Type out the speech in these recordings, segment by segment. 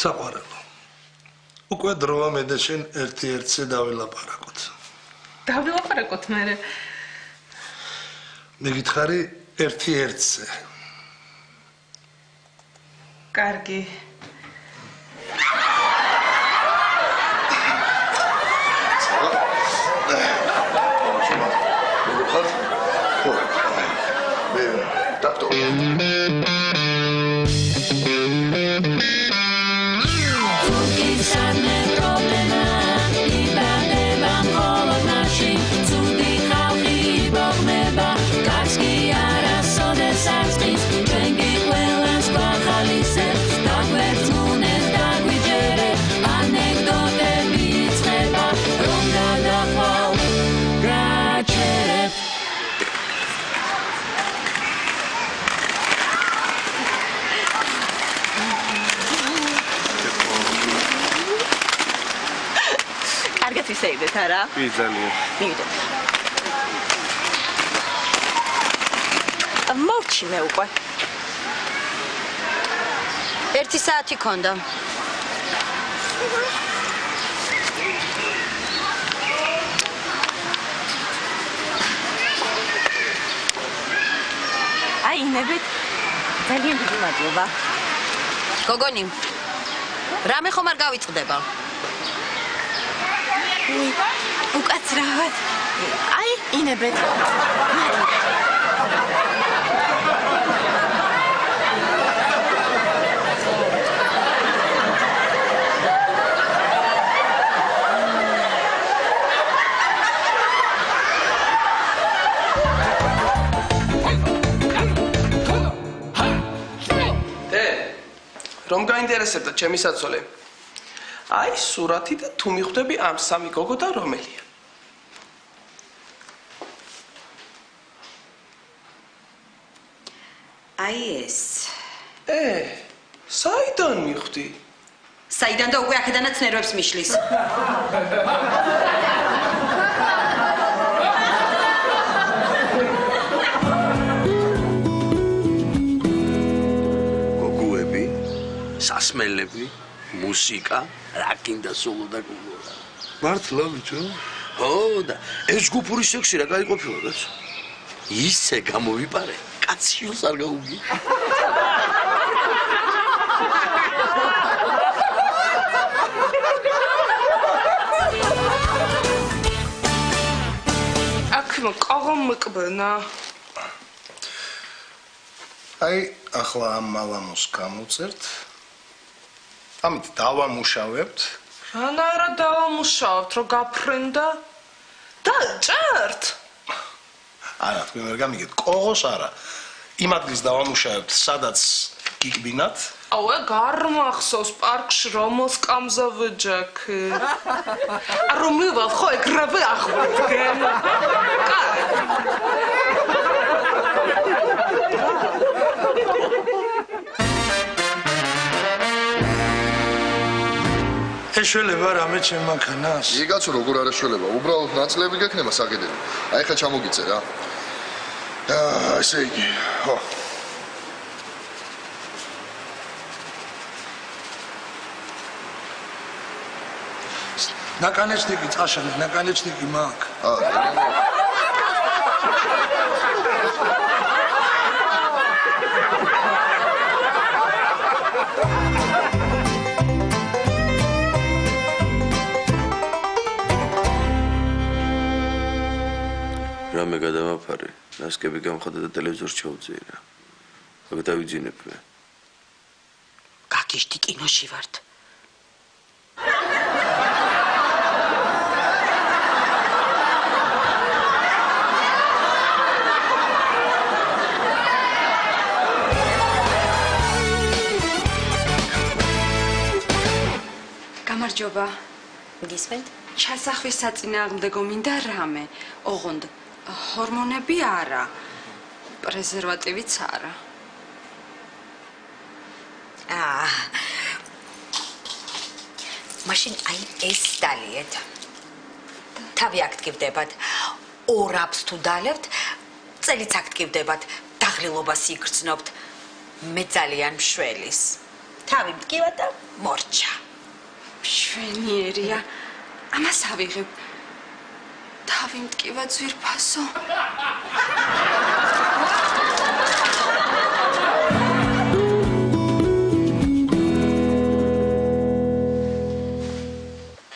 საყვარელო. უკვე დროა მე და შენ ერთ-ერთზე დავილაპარაკოთ. დავილაპარაკოთ მერე. მიგითხარი ერთ-ერთზე. კარგი. ვისეიდეთ არა? კი, ძალიან. მივიდეთ. მოვჩი მე უკვე. 1 საათი ქონდა. აი, ნებით. ძალიან დიდი მადლობა. გოგონი. რამე ხომ არ გავიწყდება? უკაცრავად. აი, ინებეთ. რომ გაინტერესებდა ჩემი საცოლე. აი სურათი და თუ მიხვდები ამ სამი გოგო და რომელია. აი ეს. საიდან მიხვდი? საიდან და უკვე აქედანაც ნერვებს მიშლის. გოგოები, სასმელები, მუსიკა, რა კიდე სულ და გულო. მართლა ბიჭო? ხო და ეს ჯგუფური სექსი რა გაიყოფილა რაც? ისე გამოვიპარე, კაციოს არ გაუგი. აქ ყაღამკბნა. აი, ახლა ამ მალამოს გამოვწერთ. ამით დავამუშავებთ. რანაირად დავამუშავებთ, რომ გაფრენდა? და ჭერთ. არა, თქვენ ვერ გამიგეთ, ყოღოს არა. იმ ადგილს დავამუშავებთ, სადაც გიკბინათ. აუე, გარმახსოვს პარკში რომელ სკამზე ვეჯექი. რომ მივალ ხო ეგრევე აღვდგენ. ეშველება რამე ჩემ მანქანას? იგაცო როგორ არ ეშველება, უბრალოდ ნაწილები გექნება საგედები. აი ხა ჩამოგიწე რა. ესე იგი, ხო. ნაკანეჩნიკი წაშალეთ, ნაკანეჩნიკი მაგ. რამე გადავაფარე, ნასკები გამხადა და ტელევიზორს ჩაუძიერა. აქ დავიძინებ მე. გაგიშტი კინოში ვართ. გამარჯობა. გისმენთ? ჩასახვის საწინააღმდეგო მინდა რამე. ოღონდ ჰორმონები არა. პრეზერვატივიც არა. მაშინ აი ეს დალიეთ. თავი აქტივდებათ. ორაბს თუ დალებთ, წელიც აქტივდებათ. დაღლილობას იგრძნობთ. მე ძალიან მშველის. თავი მტკივა და მორჩა. მშვენიერია. ამას ავიღებ. თავი მტკივა ძვირფასო.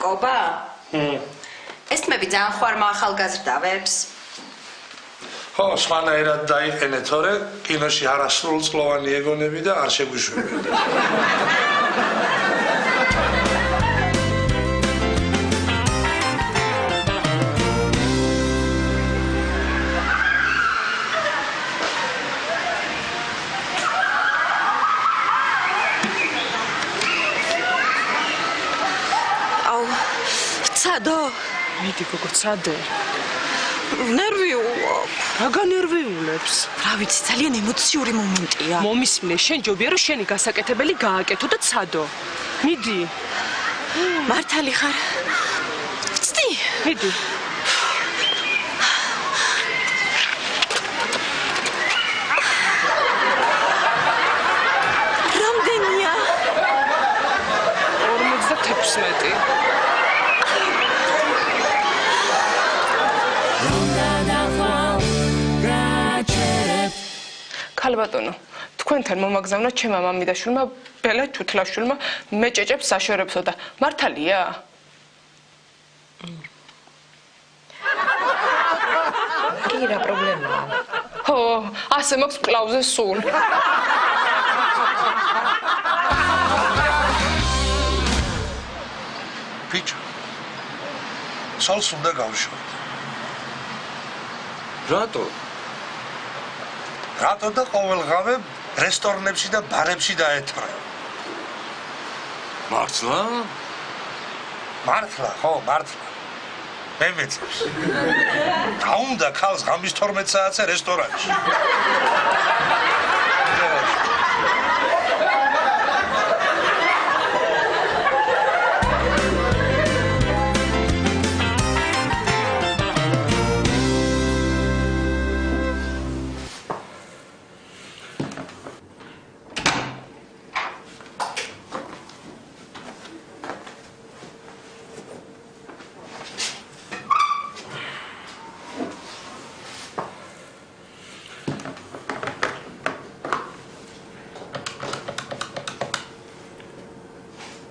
კობა? ეს თმები ძალიან ხوارმა ახალგაზრდავებს. ხო, სხვანაირად დაიყენე, თორე კინოში არასრულწლოვანი ეგონები და არ შეგვიშვებოდა. აუ, ცადო? მიდი გოგო ცადე. ნერვიულა. რა განერვიულებს? რა ვიცი, ძალიან ემოციური მომენტია. მომისმნე, შენ ჯობია რომ შენი გასაკეთებელი გააკეთო და ცადო. მიდი. მართალი ხარ? ვწდი. მიდი. რამდენია? 56. ქალბატონო, თქვენთან მომაგზავნა ჩემმა მამიდაშვილმა ბელა ჩუთლაშვილმა მეჭეჭებს საშორებსო და მართალია? კი, რა პრობლემაა? ხო, ასე მაქვს კლავზე სულ. ბიჭო, სოლს უნდა გავშოვოთ. რატო? რატო და ყოველღავე რესტორნებში და ბარებში დაეთრე? მართლა? მართლა, ხო, მართლა. მე მეწევს. გაუნდა ქალს ღამის 12 საათზე რესტორანში.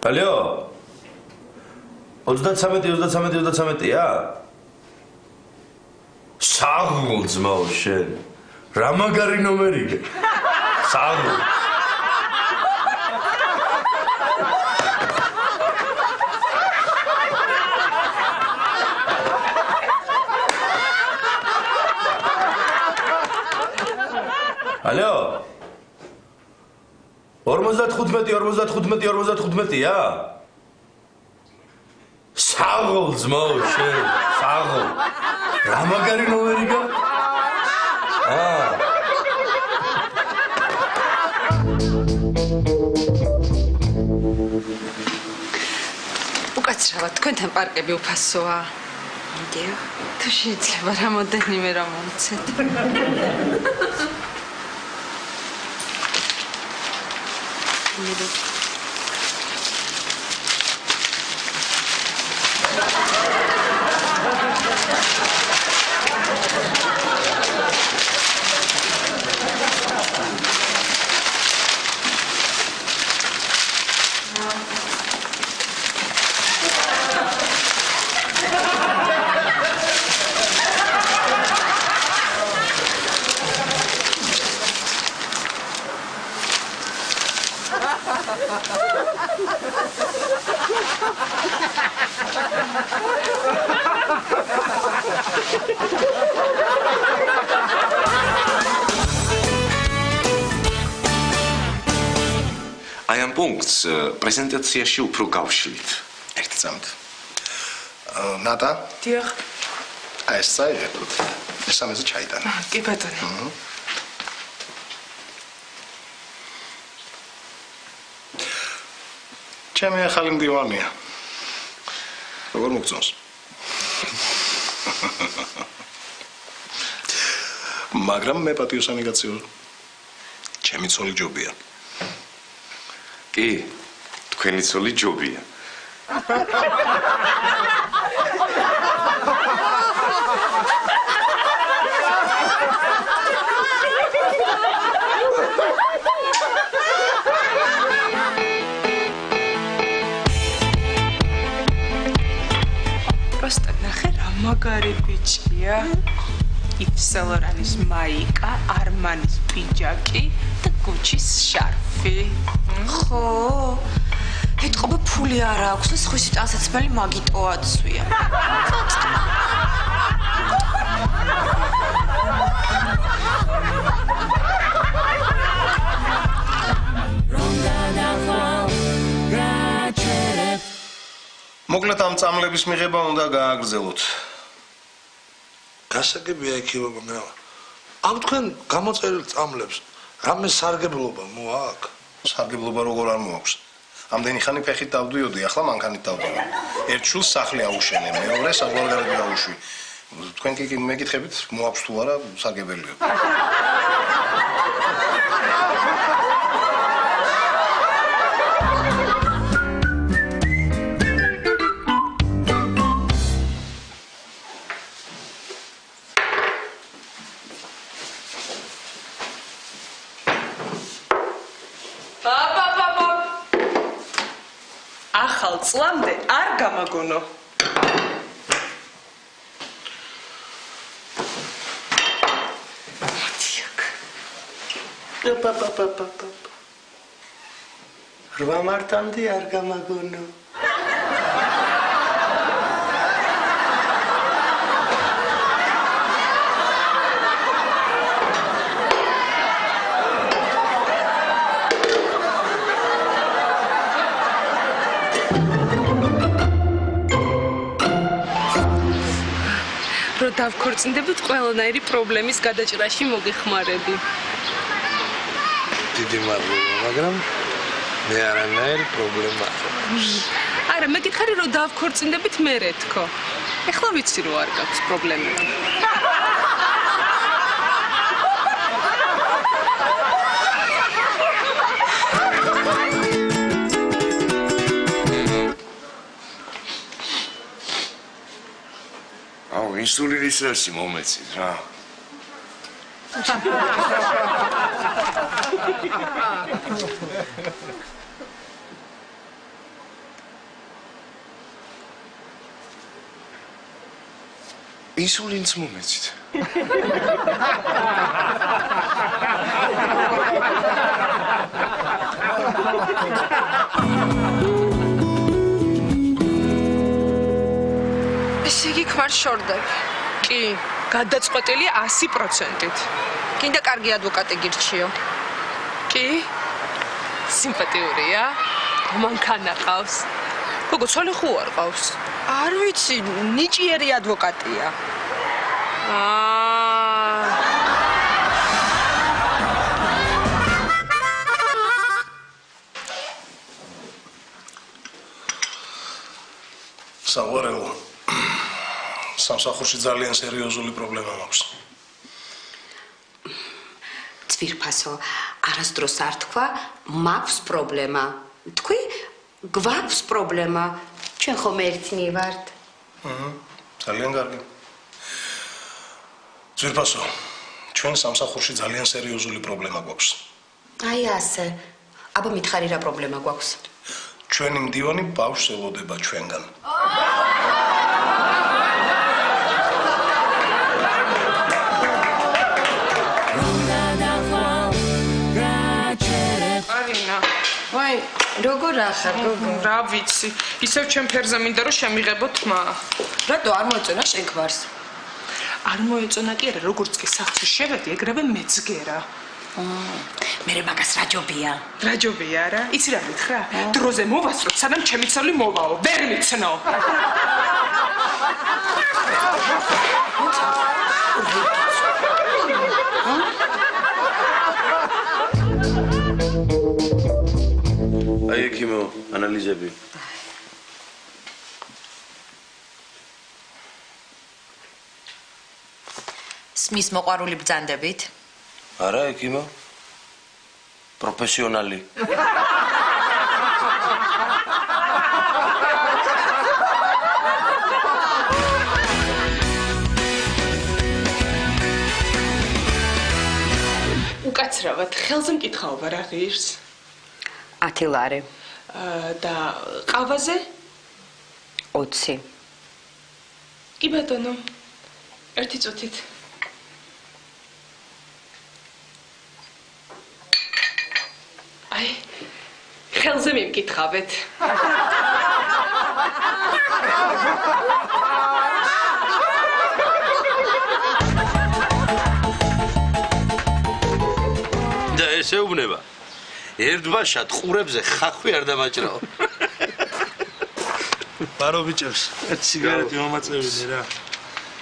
Алло. 33-ია? საღულ ძმაო შენ. რა მაგარი ნომერია? საღულ. Алло. 55-55-55-55-ია? საღოლ ძმაო შენ, საღოლ. რა მაგარი ნომერია? უკაცრავად, თქვენთან პარკები უფასოა. მიდიო. თუ შეიძლება რამოდენიმე რა მომცეთ. მიდი. აი ამ პუნქტს პრეზენტაციაში უფრო გავშლით. ერთი წამით. ნატა? დიახ. აი ეს საერთოდ მესამეზე ჩაიტანა. კი ბატონო. ჩემი ახალი მდივანია. როგორ მოგწონს? მაგრამ მე პატიოსანი კაცი ვარ. ჩემი ცოლი ჯობია. კი, თქვენი ცოლი ჯობია. Просто ნახე რა მაგარი ბიჭია. Yves Saint-Laurent's მაიკა, Armani's პიჯაკი და Gucci's შარფი. ხო ეთყობა ფული არ აქვს და სხვისი ტანსაცმელი მაგიტო აცვია. მოკლედ ამ წამლების მიღება უნდა გააგრძელოთ. გასაგებია იქება მელა. ამ თქვენ გამოწერილ წამლებს რამე სარგებლობა მოაქვს? სარგებლობა როგორ არ მოაქვს? ამდენი ხანი ფეხით დავდიოდი, ახლა მანქანით დავდივარ. ერთ შულს სახლი აუშენე, მეორე საზღვარგარეთ აუშვი. თქვენ კი მეკითხებით, მოაქვს თუ არა სარგებელია. ახალ წლამდე არ გამაგონო. რვა მარტამდე არ გამაგონო. რო დავქორწინდებით ყველანაირი პრობლემის გადაჭრაში მოგეხმარები. დიდი მადლობა, მაგრამ მე არანაირი პრობლემა არ აქვს. არა, მე გითხარი რომ დავქორწინდებით მერე თქო. ეხლა ვიცი რომ არ გაქვს პრობლემები. ინსულინის რევსი მომეცით რა. ინსულინს მომეცით. ესე იგი ქმარ შორდებ. კი, გადაწყვეტილია 100%-ით. კიდე კარგი ადვოკატი გირჩიო. კი? სიმპათიურია? მანქანა ყავს. გოგო, ცოლი ხო არ ყავს? არ ვიცი, ნიჭიერი ადვოკატია. საყვარელო. სამსახურში ძალიან სერიოზული პრობლემა მაქვს. ძვირფასო, არასდროს არ თქვა, მაქვს პრობლემა. თქვი, გვაქვს პრობლემა. ჩვენ ხომ ერთნი ვართ. ძალიან კარგი. ძვირფასო, ჩვენ სამსახურში ძალიან სერიოზული პრობლემა გვაქვს. აი ასე. აბა მითხარი რა პრობლემა გვაქვს? ჩვენი მდივანი ბავშვს ელოდება ჩვენგან. ვაი, როგორ ახარ, გოგო? რა ვიცი, ისევ ჩემ ფერზე მინდა რომ შემიღებო თმა. რატო არ მოეწონა შენ გვარს? არ მოეწონა კი არა, როგორც კი სახლში შევედი, ეგრევე მეძგერა. მერე მაგას რაჯობია. რაჯობია რა? იცი რა მითხრა? დროზე მოვასწროთ, სანამ ჩემი ცოლი მოვაო, ვერ მიცნო. აი ექიმო, ანალიზები. სმის მოყვარული ბრძანდებით? არა ექიმო. პროფესიონალი. უცრავად, ხელზე მკითხაობა რა ღირს? 10 ლარი. და ყავაზე? 20. კი ბატონო. ერთი წუთით. აი, ხელზე მიმკითხავეთ. და ესე უბნება. ერთბაშად ყურებზე ხახვი არ დამაჭრაო. ბარო ბიჭებს, ერთი სიგარეტი მომაწევინე რა.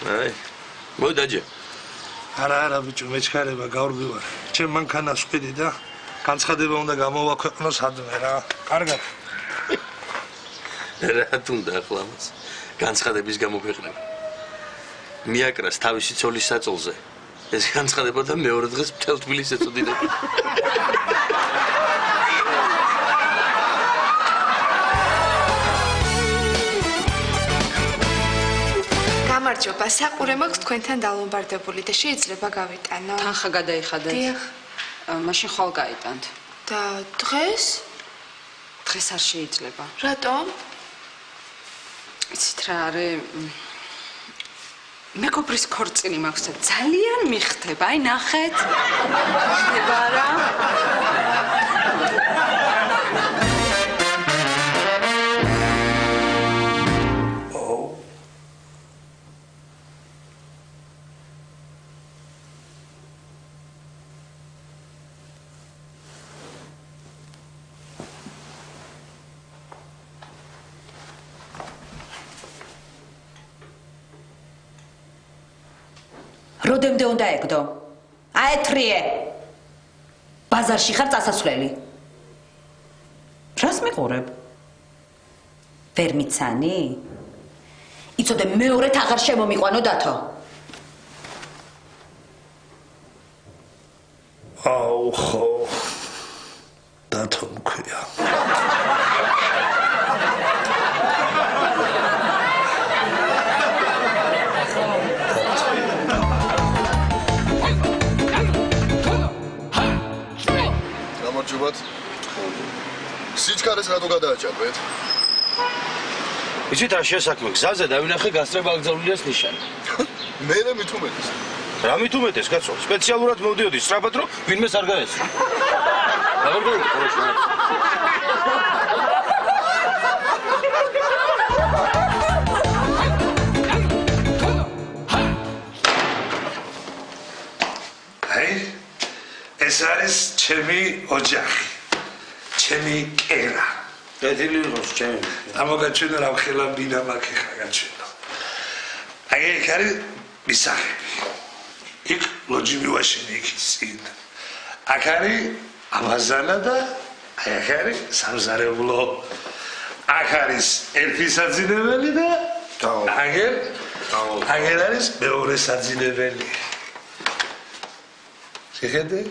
აი, მოდაჯე. არა ბიჭო, მეჩქარება გავრბივარ. ჩემ მანქანას ვყიდი და განცხადება უნდა გამოვაქვეყნო სადმე რა. კარგად. რა თუნდა ახლა მას. განცხადების გამოქვეყნება. მიაკრას თავისი ცოლის საწოლზე. ეს განცხადება და მეორე დღეს მთელ თბილისს ეწოდინება. გამარჯობა, საყურე მაქვს თქვენთან დალომბარდებული და შეიძლება გავიტანო. თანხა გადაიხადეთ. დიახ. მაშინ ხვალ გაიტანთ. და დღეს? დღეს არ შეიძლება. რატომ? იცით რა არის? მეგობრის ქორწილი მაქვს და ძალიან მიხდება. აი ნახეთ. ხდება რა? როდემდე უნდა ეგდო? აეთრიე. ბაზარში ხარ წასასვლელი. რას მიყურებ? ვერ მიცანი? იცოდე მეორედ აღარ შემომიყვანო დათო. აუ ხო. დათო მქვია. გამარჯობათ. სიჩქარეს რატო გადააჭარბეთ? იცით რა შესაქმე გზაზე დავინახე გასწრება აგზავნილიას ნიშანი. მე მით უმეტეს. რა მით უმეტეს კაცო? სპეციალურად მოვდიოდი სწრაფად რომ ვინმეს არ გაესწრო. გავარკვევი ხოლმე. ეს არის ჩემი ოჯახი. ჩემი კერა. დედილი იყოს ჩემი. ამოგაჩვენო რა ხელა ბინა მაქვს ხა გაჩვენო. აი ეს არის მისაღები. იქ ლოჯი მივაშენე იქ წინ. აქ არის ამაზანა და აი აქ არის სამზარეულო. აქ არის ერთი საძინებელი და აგერ არის მეორე საძინებელი. შეხედე?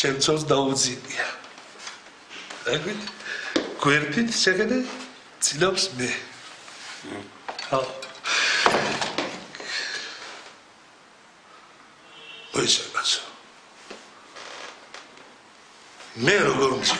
ჩემწოს დაუძინია. აგვით გვერდით შეხედე? ცილობს მე. ოი შეგაცო. მე როგორ მწვი?